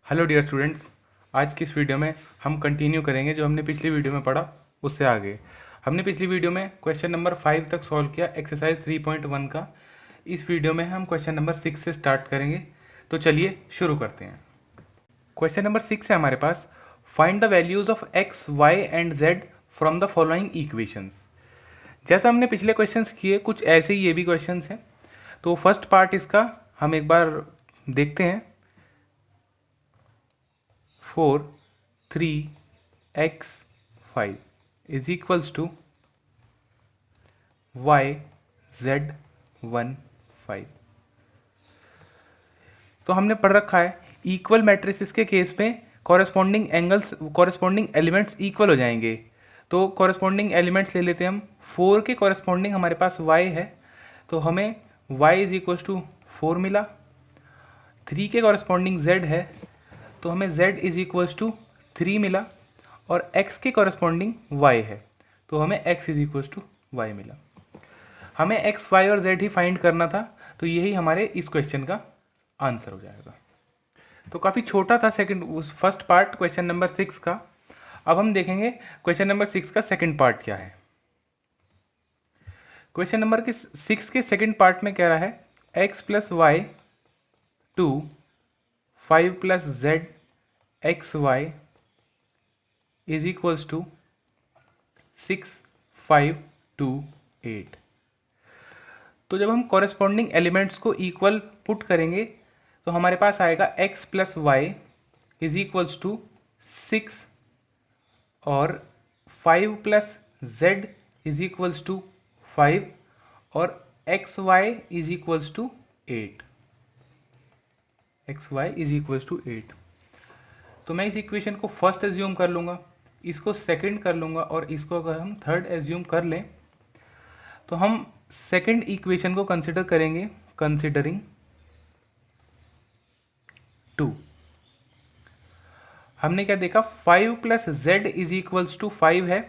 Hello dear students, आज की इस वीडियो में हम कंटिन्यू करेंगे जो हमने पिछली वीडियो में पढ़ा उससे आगे। हमने पिछली वीडियो में क्वेश्चन नंबर 5 तक सॉल्व किया एक्सरसाइज 3.1 का। इस वीडियो में हम क्वेश्चन नंबर 6 से स्टार्ट करेंगे, तो चलिए शुरू करते हैं। क्वेश्चन नंबर 6 है हमारे पास, find the values of x y and z from the following equations. जैसा हमने पिछले क्वेश्चंस किए कुछ ऐसे ही ये भी क्वेश्चंस हैं। तो फर्स्ट पार्ट इसका हम एक बार देखते हैं। 4 3x 5 is equals to y z 1 5। तो हमने पढ़ रखा है इक्वल मैट्रिसेस के केस में corresponding angles corresponding elements equal हो जाएंगे। तो कॉरेस्पॉन्डिंग एलिमेंट्स ले लेते हैं हम। 4 के कॉरेस्पॉन्डिंग हमारे पास y है, तो हमें y इज इक्वल टू 4 मिला। 3 के कॉरेस्पॉन्डिंग z है, तो हमें z इज इक्वल टू 3 मिला। और x के कॉरेस्पॉन्डिंग y है, तो हमें x is equal to y मिला। हमें x, y और z ही फाइंड करना था, तो यही हमारे इस क्वेश्चन का आंसर हो जाएगा। तो काफ़ी छोटा था फर्स्ट पार्ट क्वेश्चन नंबर 6 का। अब हम देखेंगे क्वेश्चन नंबर 6 का सेकंड पार्ट क्या है। क्वेश्चन नंबर 6 के सेकंड पार्ट में कह रहा है x plus y 2 5 plus z x y is equals to 6 5 2 8। तो जब हम कॉरेस्पॉन्डिंग एलिमेंट्स को इक्वल पुट करेंगे तो हमारे पास आएगा x plus y is equals to 6 और 5 plus z is equals to 5 और x y is equals to 8। X y is equals to 8। तो मैं इस इक्वेशन को फर्स्ट एज्यूम कर लूँगा, इसको सेकंड कर लूँगा और इसको अगर हम थर्ड एज्यूम कर लें तो हम सेकंड इक्वेशन को कंसिडर करेंगे कंसिडरिंग 2। हमने क्या देखा, 5 plus z is equals to 5 है,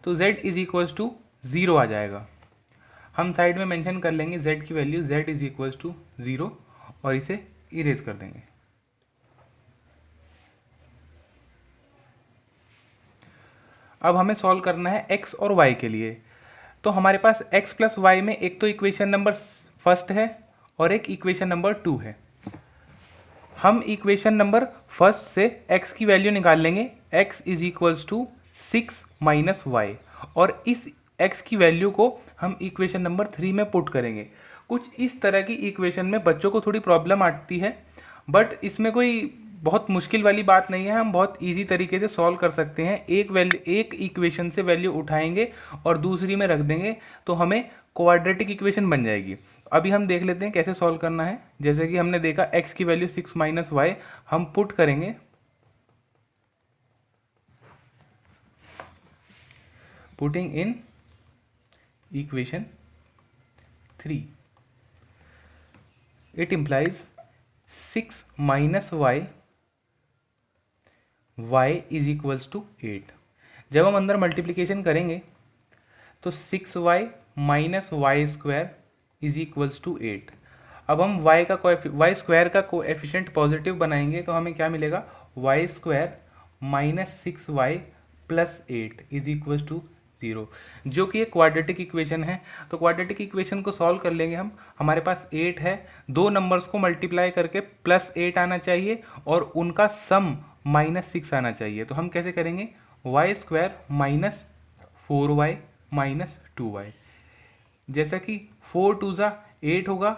तो z इज इक्वल्स टू 0 आ जाएगा। हम साइड में मेंशन कर लेंगे z की value, z is equals to 0 और इसे इरेज कर देंगे। अब हमें सॉल्व करना है x और y के लिए। तो हमारे पास x प्लस वाई में एक तो इक्वेशन नंबर फर्स्ट है और एक इक्वेशन नंबर 2 है। हम इक्वेशन नंबर फर्स्ट से x की वैल्यू निकाल लेंगे, x is equals to 6 minus y, और इस x की वैल्यू को हम इक्वेशन नंबर 3 में पुट करेंगे। कुछ इस तरह की इक्वेशन में बच्चों को थोड़ी प्रॉब्लम आती है, बट इसमें कोई बहुत मुश्किल वाली बात नहीं है, हम बहुत इजी तरीके से सॉल्व कर सकते हैं। एक इक्वेशन से वैल्यू उठाएंगे और दूसरी में रख देंगे तो हमें क्वाड्रेटिक इक्वेशन बन जाएगी। अभी हम देख लेते हैं कैसे सॉल्व करना है। जैसे कि हमने देखा x की वैल्यू 6 माइनस वाई हम पुट करेंगे, putting in equation 3 it implies 6 minus y y is equals to 8। जब हम अंदर मल्टीप्लिकेशन करेंगे तो 6y minus y square is equals to 8। अब हम y स्क्वायर का कोएफिशिएंट पॉजिटिव बनाएंगे तो हमें क्या मिलेगा, y square minus 6y plus 8 is equals to 0, जो कि एक क्वाड्रेटिक इक्वेशन है। तो क्वाड्रेटिक इक्वेशन को सॉल्व कर लेंगे हम। हमारे पास 8 है, दो नंबर्स को मल्टीप्लाई करके प्लस 8 आना चाहिए और उनका सम माइनस 6 आना चाहिए। तो हम कैसे करेंगे, Y square minus 4y minus 2y, जैसा कि 4 टू ज़ा 8 होगा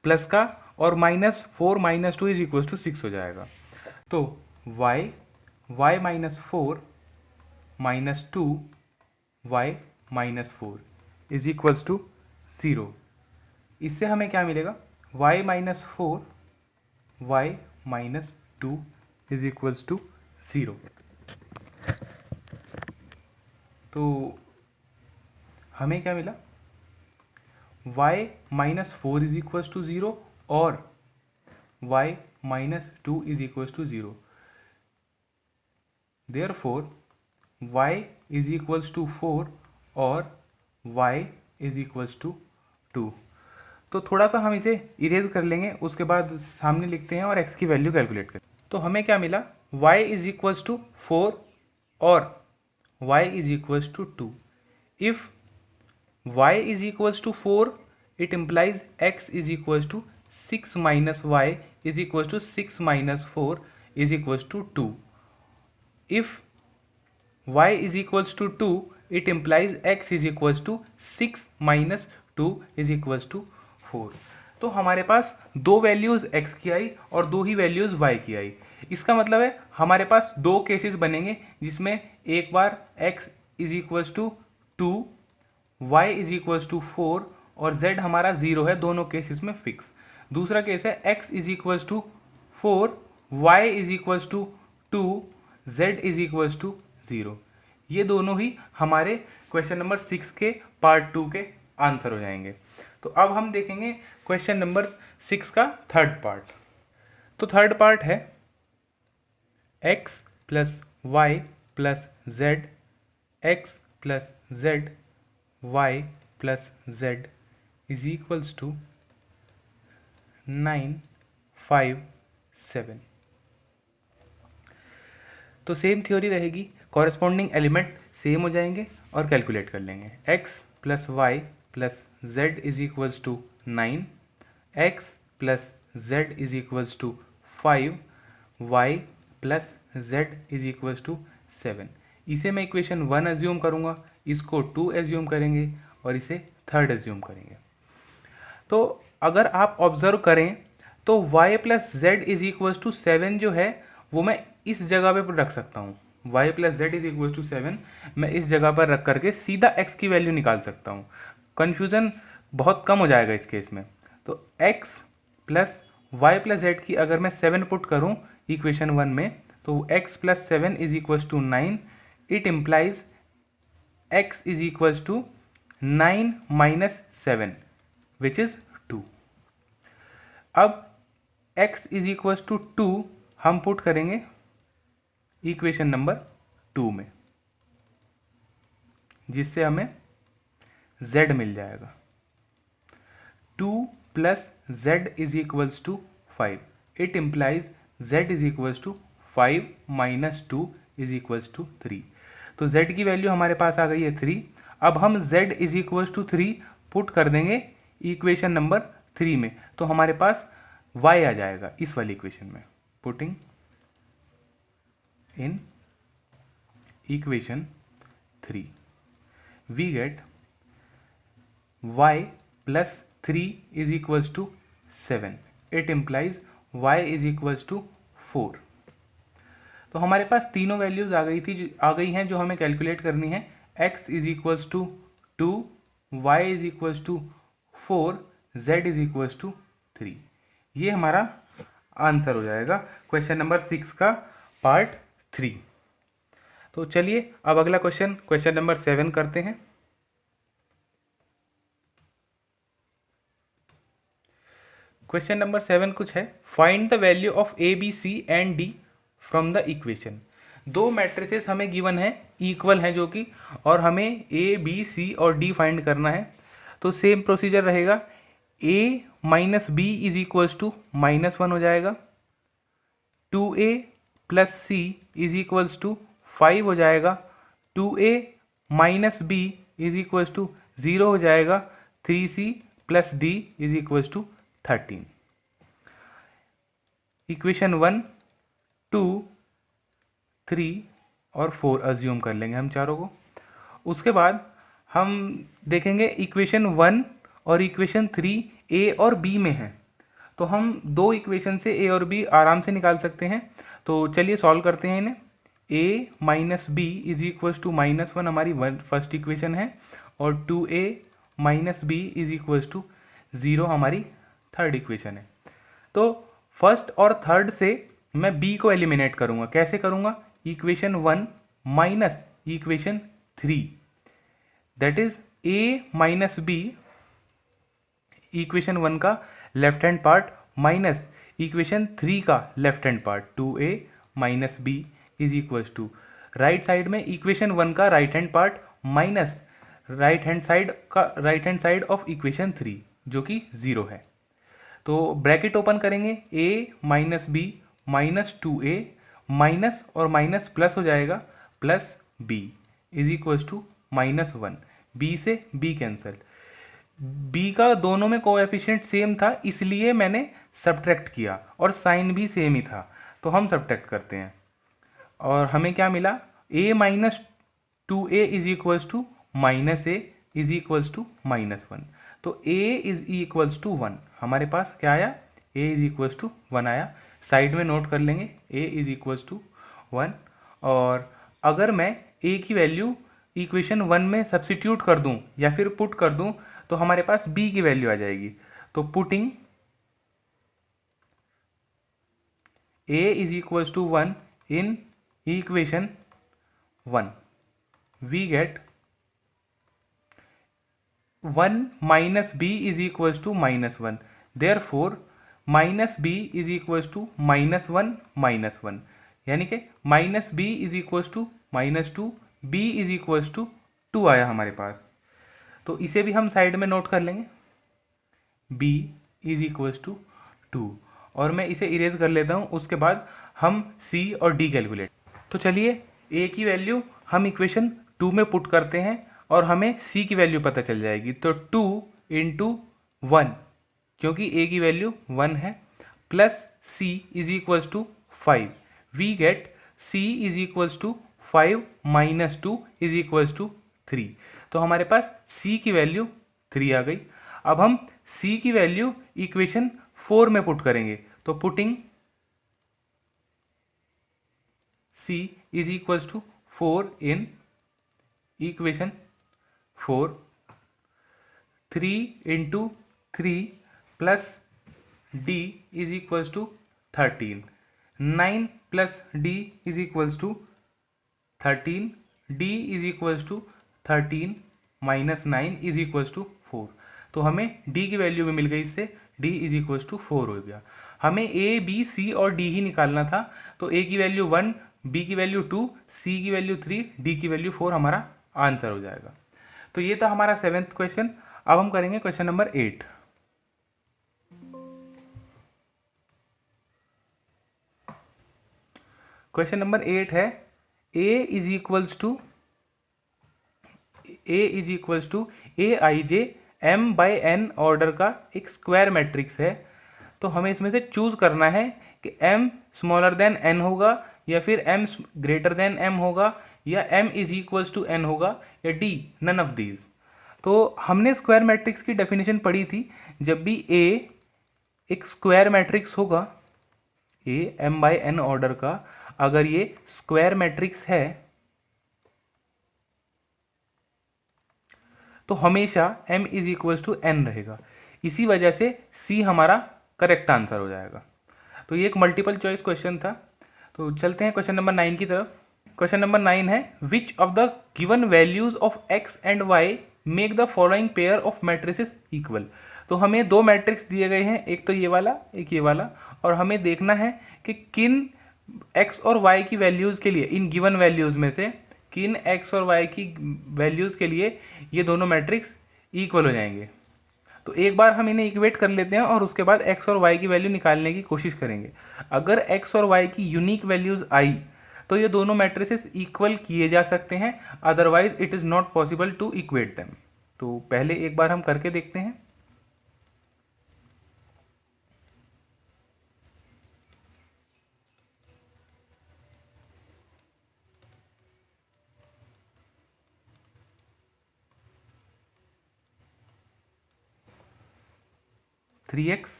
प्लस का, और minus 4 minus 2 is equal to 6 हो जाएगा। तो y minus 4 minus 2y minus 4 is equals to 0। इससे हमें क्या मिलेगा, y minus 4 y minus 2 is equals to 0। तो हमें क्या मिला, y minus 4 is equals to 0 और y minus 2 is equals to 0। Therefore y is equals to 4 और y इज इक्वल्स टू 2। तो थोड़ा सा हम इसे इरेज कर लेंगे, उसके बाद सामने लिखते हैं और x की वैल्यू कैलकुलेट करें। तो हमें क्या मिला, y इज इक्वल्स टू 4 और y is equals to 2. If y is equals to 4 it implies x is equals to 6 minus y is equals to 6 minus 4 is equals to 2. If y is equals to 2 it implies x is equals to 6 minus 2 is equals to 4. तो हमारे पास दो values x की आई और दो ही values y की आई. इसका मतलब है हमारे पास दो केसेस बनेंगे जिसमें एक बार x is equals to 2, y is equals to 4 और z हमारा 0 है, दोनों केसेस में फिक्स. दूसरा केस है x is equals to 4, y is equals to 2, z is equals to 0. ये दोनों ही हमारे क्वेश्चन नंबर 6 के पार्ट 2 के आंसर हो जाएंगे. तो अब हम देखेंगे क्वेश्चन नंबर 6 का थर्ड पार्ट. तो थर्ड पार्ट है x plus y plus z, x plus z y plus z is equals to 9, 5, 7. तो सेम थ्योरी रहेगी, कॉरेस्पॉन्डिंग एलिमेंट सेम हो जाएंगे और कैलकुलेट कर लेंगे. x plus y plus z is equals to 9, x plus z is equals to 5, y plus z is equals to 7. इसे मैं equation 1 assume करूँगा, इसको 2 एज्यूम करेंगे और इसे थर्ड एज्यूम करेंगे. तो अगर आप ऑब्जर्व करें तो y plus z is equals to 7 जो है वो मैं इस जगह पे रख सकता हूँ. y plus z is equals to 7 मैं इस जगह पर रख करके सीधा x की वैल्यू निकाल सकता हूँ. कन्फ्यूज़न बहुत कम हो जाएगा इस केस में. तो x plus y plus z की अगर मैं 7 पुट करूँ इक्वेशन 1 में तो x plus 7 is equals to 9. It implies x is equals to 9 minus 7 which is 2. अब x इज इक्वल्स टू 2 हम पुट करेंगे इक्वेशन नंबर 2 में, जिससे हमें z मिल जाएगा. 2 plus z is equals to 5. It implies z is equals to 5 minus 2 is equals to 3. तो z की वैल्यू हमारे पास आ गई है 3. अब हम z is equals to 3 put कर देंगे इक्वेशन नंबर 3 में, तो हमारे पास y आ जाएगा इस वाली इक्वेशन में. Putting in equation 3 we get y plus 3 is equals to 7. It implies y is equals to 4. तो हमारे पास तीनों वैल्यूज आ गई हैं जो हमें कैलकुलेट करनी है. x is equals to 2, y is equals to 4, z is equals to 3. ये हमारा आंसर हो जाएगा क्वेश्चन नंबर 6 का पार्ट 3. तो चलिए अब अगला क्वेश्चन नंबर 7 करते हैं. क्वेश्चन नंबर 7 कुछ है, find the value of a b c and d from the equation. दो मैट्रिसेस हमें गिवन है, इक्वल हैं जो कि, और हमें ए बी सी और डी फाइंड करना है. तो सेम प्रोसीजर रहेगा. a minus b is equals to -1 हो जाएगा. 2a plus c is equals to 5 हो जाएगा. 2a minus b is equals to 0 हो जाएगा. 3c plus d is equals to 13. Equation 1, 2, 3 और 4 अज्यूम कर लेंगे हम चारों को. उसके बाद हम देखेंगे इक्वेशन 1 और इक्वेशन 3 ए और बी में है, तो हम दो इक्वेशन से ए और बी आराम से निकाल सकते हैं. तो चलिए सॉल्व करते हैं इन्हें. A minus b is equals to -1 हमारी फर्स्ट इक्वेशन है और 2a minus b is equals to 0 हमारी थर्ड इक्वेशन है. तो फर्स्ट और थर्ड से मैं b को एलिमिनेट करूंगा. कैसे करूंगा? Equation 1 minus equation 3, that is a minus b equation 1 का left hand part minus equation 3 का left hand part. 2a minus b is equals to right side में इक्वेशन 1 का right hand part minus right hand side of equation 3 जो कि 0 है. तो bracket open करेंगे, a minus b minus 2a minus और minus plus हो जाएगा plus b is equal to -1। b से b कैंसिल, b का दोनों में कोएफिशिएंट सेम था इसलिए मैंने सब्ट्रैक्ट किया और साइन भी सेम ही था, तो हम सब्ट्रैक्ट करते हैं और हमें क्या मिला, a minus 2a is equals to minus a is equals to -1। तो a इज इक्वल्स टू 1, हमारे पास क्या आया, a इज इक्वल्स टू 1 आया। साइड में नोट कर लेंगे a इज इक्वल्स टू 1। और अगर मैं a की वैल्यू इक्वेशन 1 में सब्सिट्यूट कर दूं या फिर पुट कर दूं तो हमारे पास b की वैल्यू आ जाएगी। तो putting a is equals to 1 in equation 1 we get 1 minus b is equals to -1, therefore minus b is equals to -1, यानी कि minus b is equals to -2, b is equals to 2 आया हमारे पास। तो इसे भी हम साइड में नोट कर लेंगे, b is equals to 2, और मैं इसे इरेज कर लेता हूँ। उसके बाद हम c और d कैलकुलेट। तो चलिए a की वैल्यू हम इक्वेशन 2 में पुट करते हैं और हमें c की वैल्यू पता चल जाएगी। तो 2 इंटू 1, क्योंकि a की वैल्यू 1 है, plus c is equals to 5, we get c is equals to 5 minus 2 is equals to 3। तो हमारे पास c की वैल्यू 3 आ गई। अब हम c की वैल्यू इक्वेशन 4 में पुट करेंगे। तो putting c is equals to 4 in equation 4, 3 into 3 plus d is equals to 13, 9 plus d is equals to 13, d is equals to 13 minus 9 is equals to 4। तो हमें d की value भी मिल गई, इससे d is equals to 4 हो गया। हमें a b c और d ही निकालना था। तो a की वैल्यू 1, b की वैल्यू 2, c की वैल्यू 3, d की वैल्यू 4 हमारा आंसर हो जाएगा। तो ये था हमारा 7th क्वेश्चन। अब हम करेंगे क्वेश्चन नंबर 8। क्वेश्चन नंबर 8 है a is equals to a i j m by n order का एक स्क्वायर मैट्रिक्स है। तो हमें इसमें से चूज करना है कि m स्मॉलर देन n होगा या फिर m ग्रेटर देन m होगा या m is equals to n होगा या d नन ऑफ दीज। तो हमने स्क्वायर मैट्रिक्स की डेफिनेशन पढ़ी थी, जब भी a एक स्क्वायर मैट्रिक्स होगा, a m by n order का अगर ये स्क्वायर मैट्रिक्स है तो हमेशा m is equals to n रहेगा। इसी वजह से c हमारा करेक्ट आंसर हो जाएगा। तो ये एक मल्टीपल चॉइस क्वेश्चन था। तो चलते हैं क्वेश्चन नंबर 9 की तरफ। क्वेश्चन नंबर 9 है which of the given values of x and y make the following pair of matrices equal. तो हमें दो मैट्रिक्स दिए गए हैं, एक तो ये वाला एक ये वाला, और हमें देखना है कि किन x और y की वैल्यूज़ के लिए, इन गिवन वैल्यूज़ में से किन x और y की वैल्यूज़ के लिए ये दोनों मैट्रिक्स इक्वल हो जाएंगे। तो एक बार हम इन्हें इक्वेट कर लेते हैं और उसके बाद x और y की वैल्यू निकालने की कोशिश करेंगे। अगर x और y की यूनिक वैल्यूज़ आई तो ये दोनों मैट्रिसेस इक्वल किए जा सकते हैं, otherwise it is not possible to equate them. तो पहले एक बार हम करके देखते हैं। Three x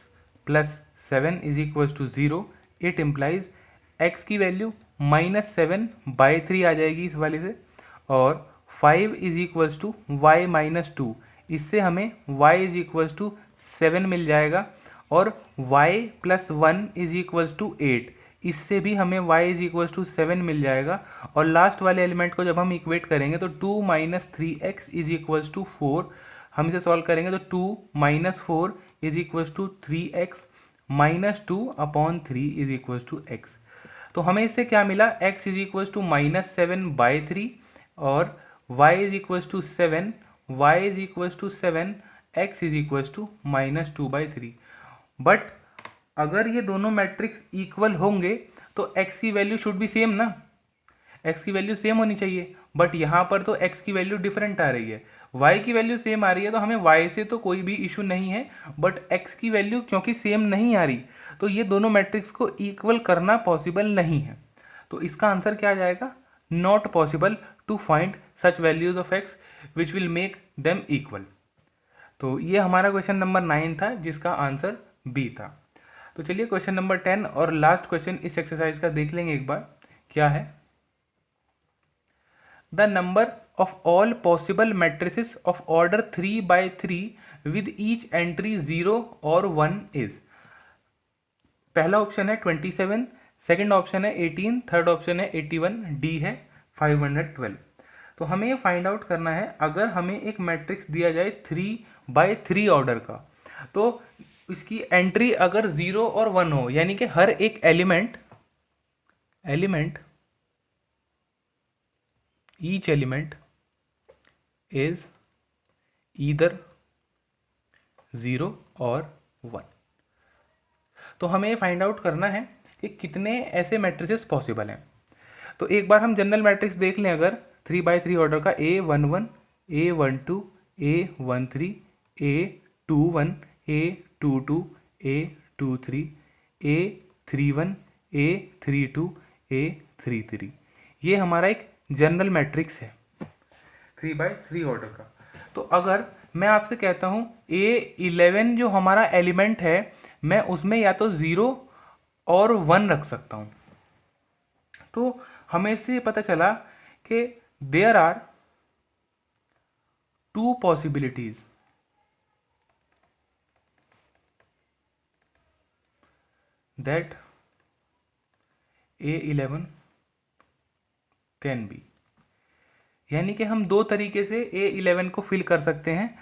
plus 7 is equals to 0, it implies x की वैल्यू -7/3 आ जाएगी इस वाले से, और 5 इज इक्वल्स टू वाई -2, इससे हमें y इज इक्वल्स टू 7 मिल जाएगा, और y plus 1 is equals to 8, इससे भी हमें y इज इक्वल्स टू 7 मिल जाएगा। और लास्ट वाले एलिमेंट को जब हम इक्वेट करेंगे तो 2 - 3x इज इक्वल्स टू 4, हम इसे सॉल्व करेंगे तो 2 - 4 is equals to 3x -2/3 is equals to x। तो हमें इससे क्या मिला, x इज इक्वल्स टू -7/3 और y is equals to 7, y is equals to 7, x is equals to -2/3। But अगर ये दोनों मैट्रिक्स इक्वल होंगे तो x की वैल्यू शुड बी सेम ना, x की वैल्यू सेम होनी चाहिए, बट यहाँ पर तो x की वैल्यू डिफरेंट आ रही है, y की वैल्यू सेम आ रही है, तो हमें y से तो कोई भी इशू नहीं है, बट x की वैल्यू क्योंकि सेम नहीं आ रही तो ये दोनों मैट्रिक्स को इक्वल करना पॉसिबल नहीं है। तो इसका आंसर क्या आ जाएगा, not possible to find such values of x which will make them equal. तो ये हमारा क्वेश्चन नंबर 9 था जिसका आंसर बी था। तो चलिए क्वेश्चन नंबर 10 और लास्ट क्वेश्चन इस एक्सरसाइज का देख लेंगे एक बार, क्या है। The number of all possible matrices of order 3/3 with each entry 0 और 1 इज। पहला ऑप्शन है 27, सेकंड ऑप्शन है 18, थर्ड ऑप्शन है 81, डी है 512। तो हमें ये फाइंड आउट करना है, अगर हमें एक मैट्रिक्स दिया जाए 3/3 ऑर्डर का, तो इसकी एंट्री अगर 0 और 1 हो, यानी कि हर एक element each element is either 0 और 1। तो हमें फाइंड आउट करना है कि कितने ऐसे मैट्रिसेस पॉसिबल हैं। तो एक बार हम जनरल मैट्रिक्स देख लें, अगर 3/3 ऑर्डर का A11, A12, A13, A21, A22, A23, A31, A32, A33, ये हमारा एक जनरल मैट्रिक्स है 3/3 ऑर्डर का। तो अगर मैं आपसे कहता हूं A11 जो हमारा एलिमेंट है, मैं उसमें या तो 0 और 1 रख सकता हूं। तो हमें इससे पता चला कि there are 2 possibilities that A11 can be, यानी कि हम दो तरीके से A11 को फिल कर सकते हैं।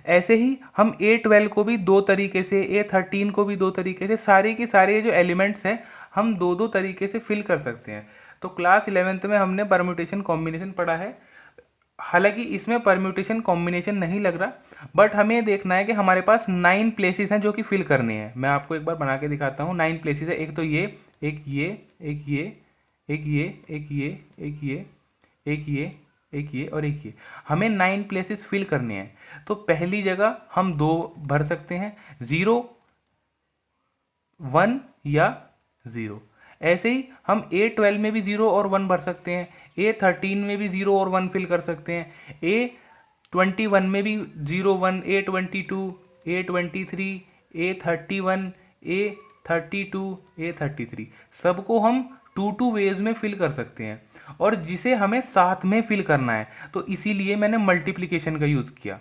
ऐसे ही हम A12 को भी दो तरीके से, A13 को भी दो तरीके से, सारे के सारे जो एलिमेंट्स हैं हम दो दो तरीके से फिल कर सकते हैं। तो क्लास 11th में हमने परम्यूटेशन कॉम्बिनेशन पढ़ा है, हालांकि इसमें परम्यूटेशन कॉम्बिनेशन नहीं लग रहा, बट हमें देखना है कि हमारे पास 9 प्लेसेस हैं जो कि फिल करने हैं। मैं आपको एक बार बना के दिखाता हूँ। 9 प्लेसेस है, एक तो ये, एक ये, एक ये, एक ये, एक ये, एक ये, एक ये, एक ये और एक ये। हमें 9 प्लेसेस फिल करने हैं। तो पहली जगह हम 2 भर सकते हैं, 0, 1 या 0। ऐसे ही हम A12 में भी 0 और 1 भर सकते हैं, A13 में भी 0 और 1 फिल कर सकते हैं, A21 में भी 0 1, A22, A23, A31, A32, A33, सबको हम 2 वेज में फिल कर सकते हैं, और जिसे हमें साथ में फिल करना है, तो इसीलिए मैंने मल्टीप्लिकेशन का यूज़ किया।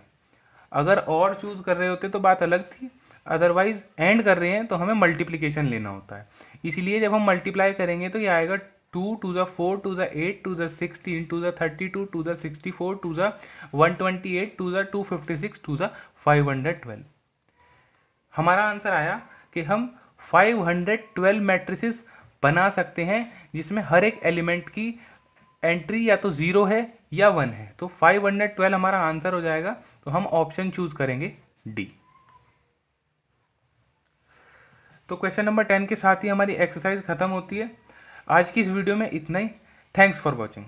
अगर और चूज़ कर रहे होते तो बात अलग थी, अदरवाइज एंड कर रहे हैं तो हमें मल्टीप्लिकेशन लेना होता है। इसलिए जब हम मल्टीप्लाई करेंगे तो ये आएगा 2 to the 4 to the 8 to the 16 to the 32 to the 64 to the 128 to the 256 to the 512। हमारा आंसर आया कि हम 512 मैट्रिसेस बना सकते हैं जिसमें हर एक एलिमेंट की एंट्री या तो 0 है या 1 है। तो 512 हमारा आंसर हो जाएगा। तो हम ऑप्शन चूज करेंगे डी। तो क्वेश्चन नंबर 10 के साथ ही हमारी एक्सरसाइज खत्म होती है। आज की इस वीडियो में इतना ही। Thanks for watching.